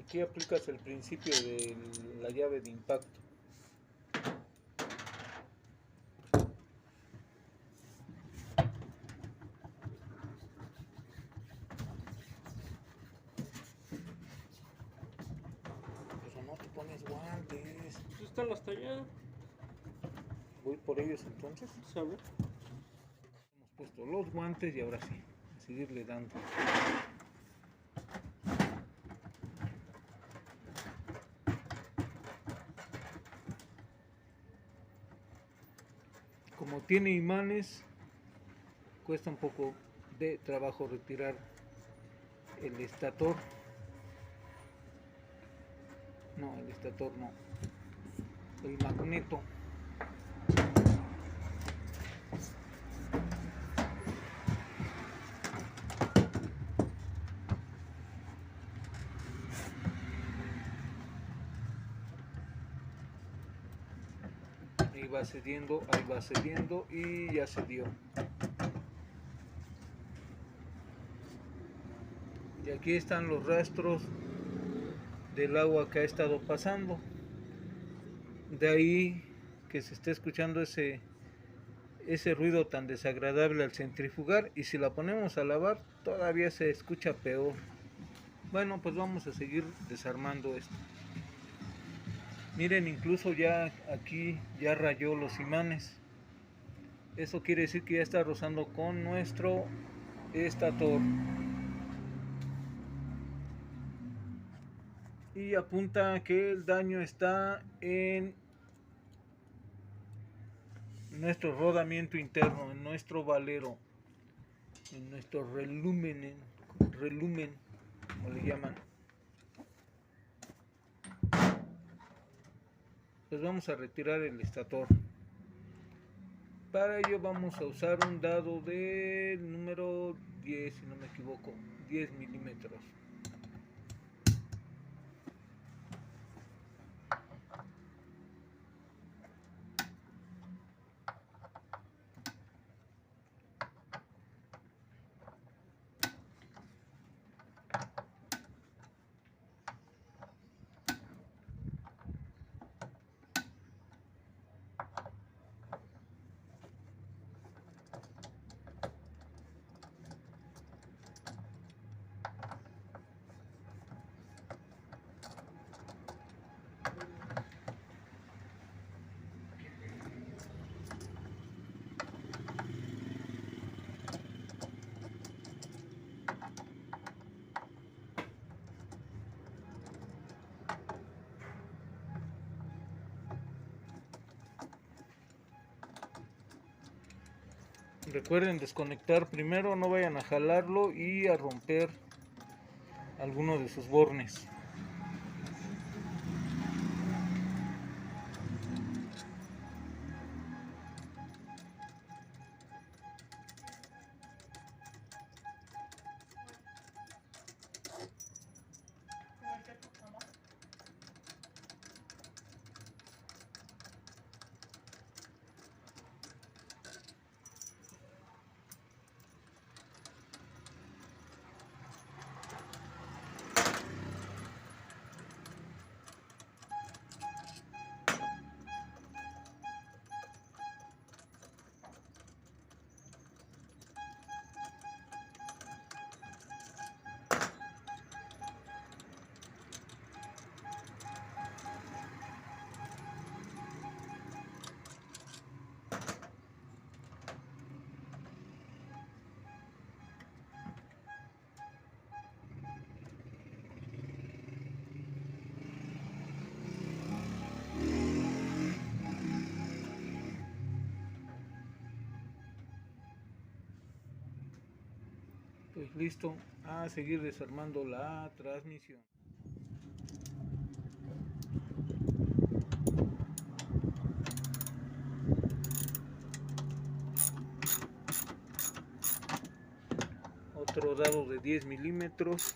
Aquí aplicas el principio de la llave de impacto. Pero no te pones guantes. Pues están hasta allá, Voy por ellos entonces. ¿sabes? Hemos puesto los guantes y ahora sí, a seguirle dando. Como tiene imanes, cuesta un poco de trabajo retirar el estator. No, el estator no. El magneto. Ahí va cediendo y ya se dio. Y aquí están los rastros del agua que ha estado pasando. De ahí que se esté escuchando ese ruido tan desagradable al centrifugar, y si la ponemos a lavar todavía se escucha peor. Bueno, pues vamos a seguir desarmando esto. Miren, incluso ya aquí ya rayó los imanes. Eso quiere decir que ya está rozando con nuestro estator. Y apunta que el daño está en nuestro rodamiento interno, en nuestro valero, en nuestro relumen, como le llaman. Pues vamos a retirar el estator. Para ello vamos a usar un dado del número 10, si no me equivoco, 10 milímetros. Recuerden desconectar primero, no vayan a jalarlo y a romper alguno de sus bornes. Pues listo, a seguir desarmando la transmisión. Otro dado de 10 milímetros.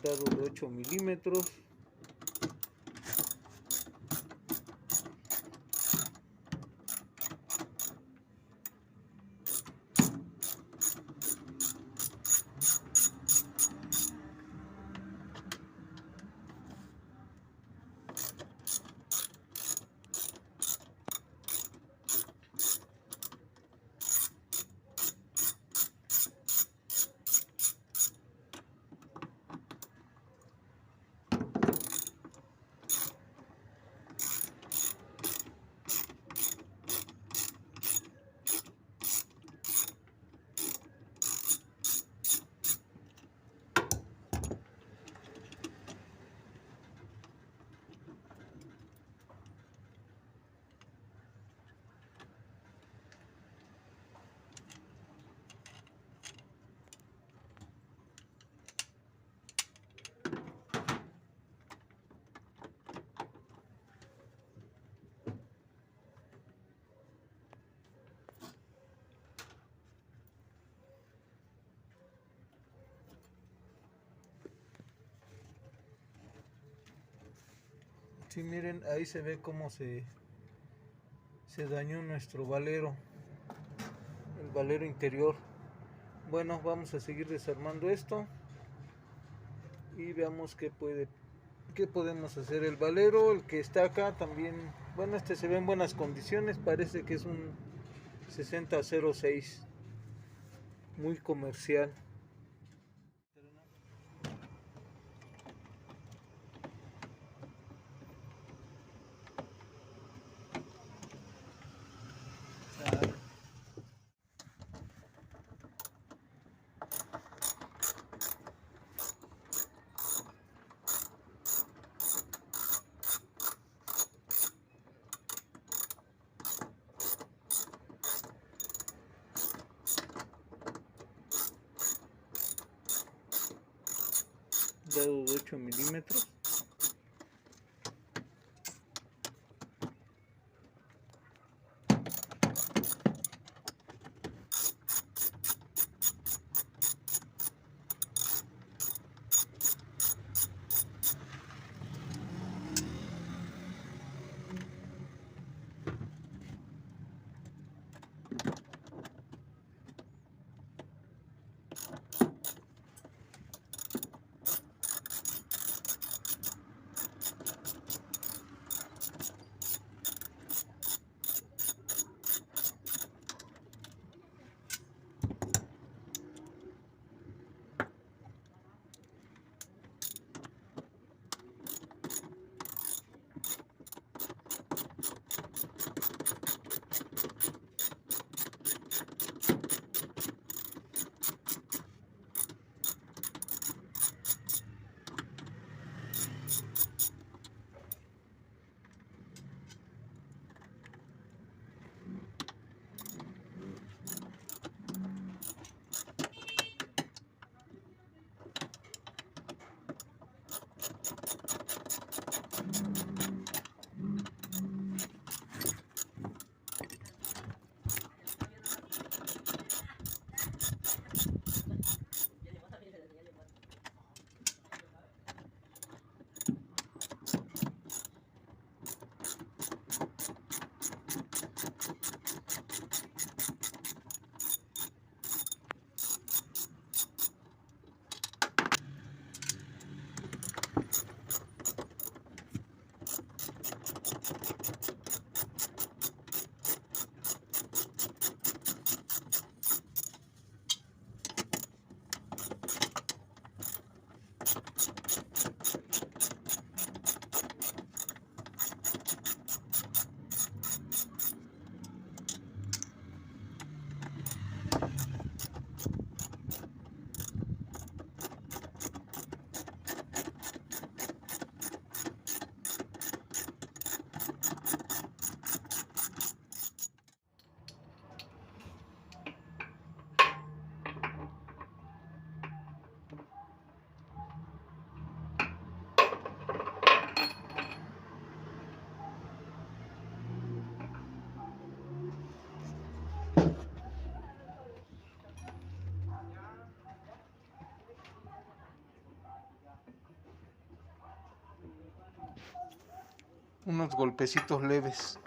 dado de 8 milímetros. Sí, miren, ahí se ve cómo se dañó nuestro valero, el valero interior. Bueno, vamos a seguir desarmando esto y veamos qué podemos hacer. El valero, el que está acá también, bueno, este se ve en buenas condiciones, parece que es un 6006, muy comercial. Dado de 8 milímetros. unos golpecitos leves.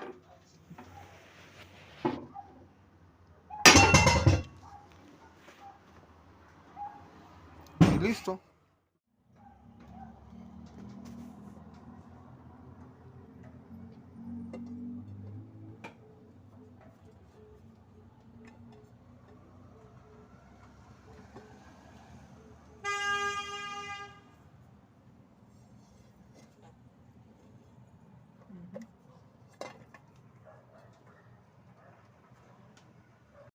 Y listo.